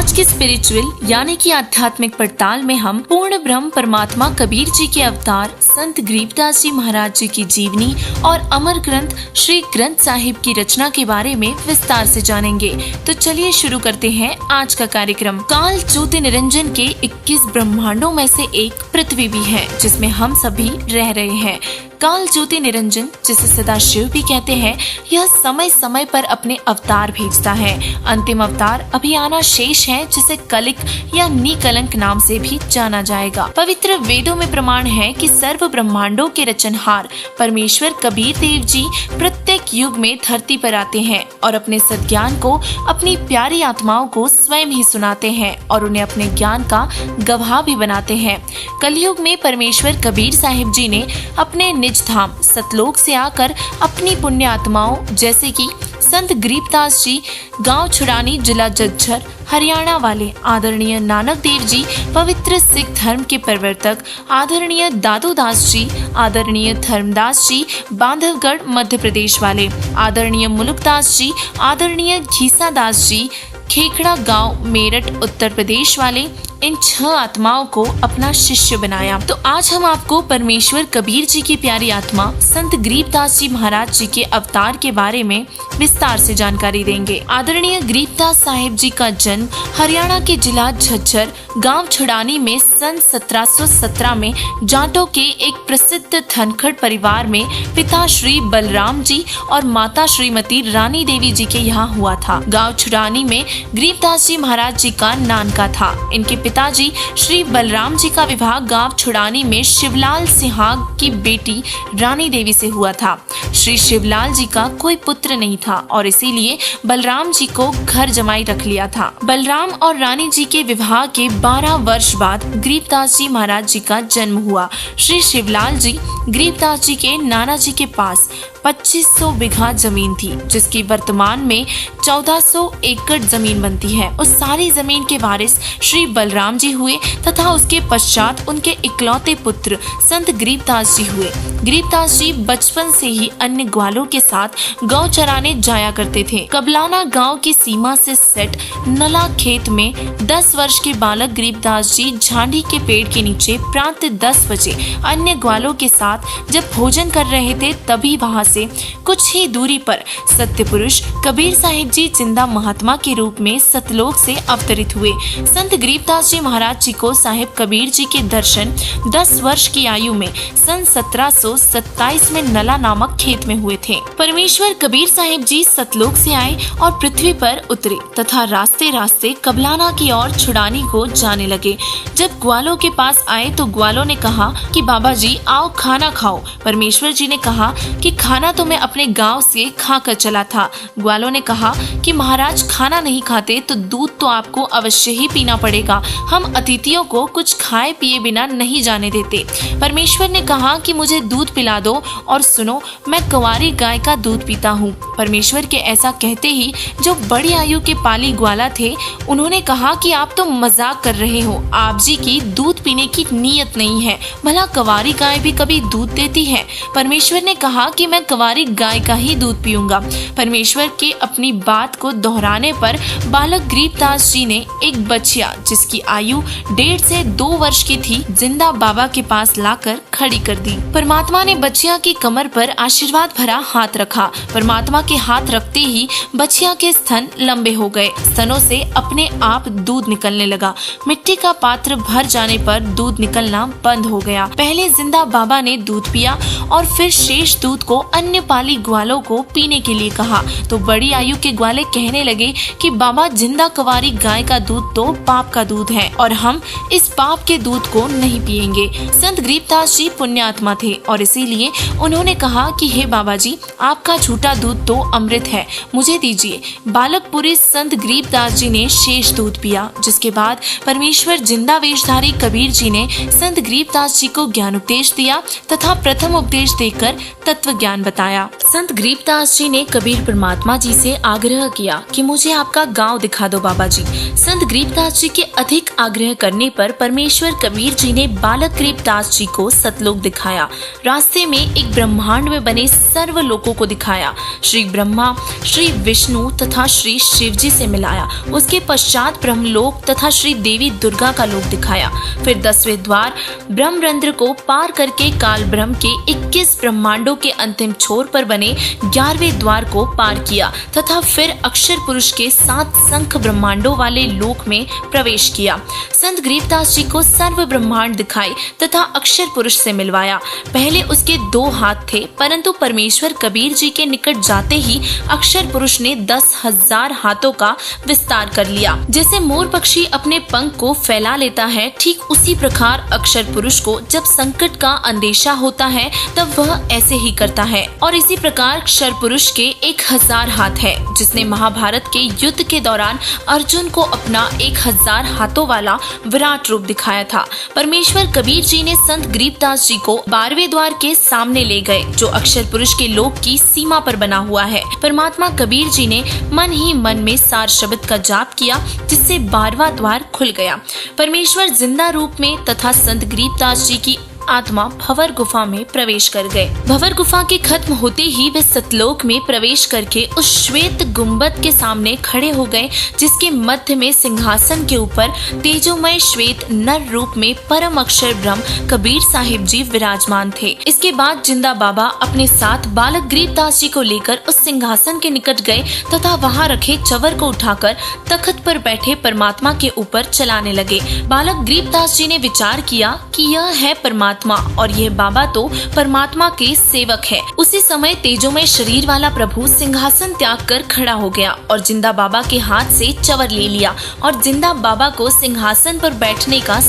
आज के स्पिरिचुअल यानी कि आध्यात्मिक पड़ताल में हम पूर्ण ब्रह्म परमात्मा कबीर जी के अवतार संत गरीबदास जी महाराज जी की जीवनी और अमर ग्रंथ श्री ग्रंथ साहिब की रचना के बारे में विस्तार से जानेंगे। तो चलिए शुरू करते हैं आज का कार्यक्रम। काल ज्योति निरंजन के 21 ब्रह्मांडों में से एक पृथ्वी भी है, जिसमें हम सभी रह रहे हैं। काल ज्योति निरंजन, जिसे सदाशिव भी कहते हैं, यह समय समय पर अपने अवतार भेजता है। अंतिम अवतार अभी आना शेष है, जिसे कलिक या निकलंक नाम से भी जाना जाएगा। पवित्र वेदों में प्रमाण है कि सर्व ब्रह्मांडों के रचनहार परमेश्वर कबीर देव जी प्रत्येक युग में धरती पर आते हैं और अपने सद्ज्ञान को अपनी प्यारी आत्माओं को स्वयं ही सुनाते हैं और उन्हें अपने ज्ञान का गवाह भी बनाते हैं। कलयुग में परमेश्वर कबीर साहिब जी ने अपने निज धाम सतलोक से आकर अपनी पुण्य आत्माओं जैसे कि संत गरीबदास जी गांव छुड़ानी जिला झज्जर हरियाणा वाले आदरणीय नानक देव जी, पवित्र सिख धर्म के प्रवर्तक आदरणीय दादू दास जी, आदरणीय धर्मदास जी बांधवगढ़ मध्य प्रदेश वाले आदरणीय मुलुकदास जी, आदरणीय घीसा दास जी खेखड़ा गांव मेरठ उत्तर प्रदेश वाले, इन 6 आत्माओं को अपना शिष्य बनाया। तो आज हम आपको परमेश्वर कबीर जी की प्यारी आत्मा संत गरीबदास जी महाराज जी के अवतार के बारे में विस्तार से जानकारी देंगे। आदरणीय गरीबदास साहिब जी का जन्म हरियाणा के जिला झज्जर गांव छुड़ानी में सन 1717 में जाटों के एक प्रसिद्ध धनखड़ परिवार में पिता श्री बलराम जी और माता श्रीमती रानी देवी जी के यहाँ हुआ था। गांव छुड़ानी में गरीबदास जी महाराज जी का नानका था। इनके पिताजी श्री बलराम जी का विवाह गांव छुड़ानी में शिवलाल सिहाग की बेटी रानी देवी से हुआ था। श्री शिवलाल जी का कोई पुत्र नहीं था और इसीलिए बलराम जी को घर जमाई रख लिया था। बलराम और रानी जी के विवाह के 12 वर्ष बाद गरीबदास जी महाराज जी का जन्म हुआ। श्री शिवलाल जी गरीबदास जी के नाना जी के पास 2500 बीघा जमीन थी, जिसकी वर्तमान में 1400 एकड़ जमीन बनती है। उस सारी जमीन के वारिस श्री बलराम जी हुए तथा उसके पश्चात उनके इकलौते पुत्र संत गरीबदास जी हुए। गरीबदास जी बचपन से ही अन्य ग्वालों के साथ गौ चराने जाया करते थे। कबलाना गांव की सीमा से सेट नला खेत में 10 वर्ष के बालक गरीबदास जी झांडी के पेड़ के नीचे प्रांत 10 बजे अन्य ग्वालों के साथ जब भोजन कर रहे थे, तभी वहां से कुछ ही दूरी पर सत्य पुरुष कबीर साहिब जी जिंदा महात्मा के रूप में सतलोक से अवतरित हुए। संत गरीबदास जी महाराज जी को साहिब कबीर जी के दर्शन 10 वर्ष की आयु में सन 1727 में नला नामक खेत में हुए थे। परमेश्वर कबीर साहिब जी सतलोक से आए और पृथ्वी पर उतरे तथा रास्ते रास्ते कबलाना की ओर छुड़ानी को जाने लगे। जब ग्वालों के पास आए तो ग्वालों ने कहा कि बाबा जी आओ खाना खाओ। परमेश्वर जी ने कहा कि खाना तो मैं अपने गांव से खाकर चला था। ग्वालों ने कहा कि महाराज खाना नहीं खाते तो दूध तो आपको अवश्य ही पीना पड़ेगा। हम अतिथियों को कुछ खाए पिए बिना नहीं जाने देते। परमेश्वर ने कहा कि मुझे दूध पिला दो और सुनो, मैं कुंवारी गाय का दूध पीता हूँ। परमेश्वर के ऐसा कहते ही जो बड़ी आयु के पाली ग्वाला थे, उन्होंने कहा कि आप तो मजाक कर रहे हो, आप जी की दूध पीने की नीयत नहीं है। भला कुंवारी गाय भी कभी दूध देती है? परमेश्वर ने कहा कि मैं कुंवारी गाय का ही दूध पीऊंगा। परमेश्वर के अपनी बात को दोहराने पर बालक गरीबदास जी ने एक बच्चिया जिसकी आयु 1.5 से 2 वर्ष की थी, जिंदा बाबा के पास लाकर खड़ी कर दी। परमात्मा ने बच्चिया की कमर पर आशीर्वाद भरा हाथ रखा। परमात्मा के हाथ रखते ही बच्चिया के स्तन लंबे हो गए। स्तनों से अपने आप दूध निकलने लगा। मिट्टी का पात्र भर जाने पर दूध निकलना बंद हो गया। पहले जिंदा बाबा ने दूध पिया और फिर शेष दूध को अन्य पाली ग्वालों को पीने के लिए कहा तो बड़ी आयु के ग्वाले कहने लगे कि बाबा, जिंदा कुंवारी गाय का दूध तो पाप का दूध है और हम इस पाप के दूध को नहीं पिएंगे। संत गरीबदास जी पुण्यात्मा थे और इसीलिए उन्होंने कहा कि हे बाबा जी, आपका झूठा दूध तो अमृत है, मुझे दीजिए। बालक पुरुष संत गरीबदास जी ने शेष दूध पिया, जिसके बाद परमेश्वर जिंदा वेशधारी कबीर जी ने संत गरीबदास जी को ज्ञान उपदेश दिया तथा प्रथम उपदेश देकर तत्व ज्ञान बताया। संत गरीबदास जी ने कबीर परमात्मा जी से आग्रह किया कि मुझे आपका गांव दिखा दो बाबा जी। संत गरीबदास जी के अधिक आग्रह करने पर परमेश्वर कबीर जी ने बालक गरीबदास जी को सतलोक दिखाया। रास्ते में एक ब्रह्मांड में बने सर्व लोकों को दिखाया। श्री ब्रह्मा, श्री विष्णु तथा श्री शिव जी से मिलाया। उसके पश्चात ब्रह्मलोक तथा श्री देवी दुर्गा का लोक दिखाया। फिर 10वें द्वार ब्रह्मरंध्र को पार करके काल ब्रह्म के 21 ब्रह्मांडों के अंतिम छोर पर बने 11वें द्वार को पार किया तथा फिर अक्षर पुरुष के 7 संख ब्रह्मांडों वाले लोक में प्रवेश किया। संत गरीबदास जी को सर्व ब्रह्मांड दिखाई तथा अक्षर पुरुष से मिलवाया। पहले उसके 2 हाथ थे, परंतु परमेश्वर कबीर जी के निकट जाते ही अक्षर पुरुष ने 10,000 हाथों का विस्तार कर लिया। जैसे मोर पक्षी अपने पंख को फैला लेता है, ठीक उसी प्रकार अक्षर पुरुष को जब संकट का अंदेशा होता है तब वह ऐसे ही करता है। और इसी प्रकार अक्षर पुरुष के 1000 हाथ है, जिसने महाभारत के युद्ध के दौरान अर्जुन को अपना 1000 हाथों वाला विराट रूप दिखाया था। परमेश्वर कबीर जी ने संत गरीबदास जी को 12वें द्वार के सामने ले गए, जो अक्षर पुरुष के लोक की सीमा पर बना हुआ है। परमात्मा कबीर जी ने मन ही मन में सार शब्द का जाप किया, जिससे 12वां द्वार खुल गया। परमेश्वर जिंदा रूप में तथा संत गरीबदास जी की आत्मा भंवर गुफा में प्रवेश कर गए। भंवर गुफा के खत्म होते ही वे सतलोक में प्रवेश करके उस श्वेत गुंबद के सामने खड़े हो गए, जिसके मध्य में सिंहासन के ऊपर तेजोमय श्वेत नर रूप में परम अक्षर ब्रह्म कबीर साहिब जी विराजमान थे। इसके बाद जिंदा बाबा अपने साथ बालक गरीबदास जी को लेकर उस सिंहासन के निकट गए तथा वहां रखे चवर को उठाकर तख्त पर बैठे परमात्मा के ऊपर चलाने लगे। बालक गरीबदास जी ने विचार किया कि यह है परमात्मा और यह बाबा तो परमात्मा के सेवक है। उसी समय तेजोमय शरीर वाला प्रभु सिंहासन त्याग कर खड़ा हो गया और जिंदा बाबा के हाथ से चवर ले लिया और जिंदा बाबा को सिंहासन पर बैठने का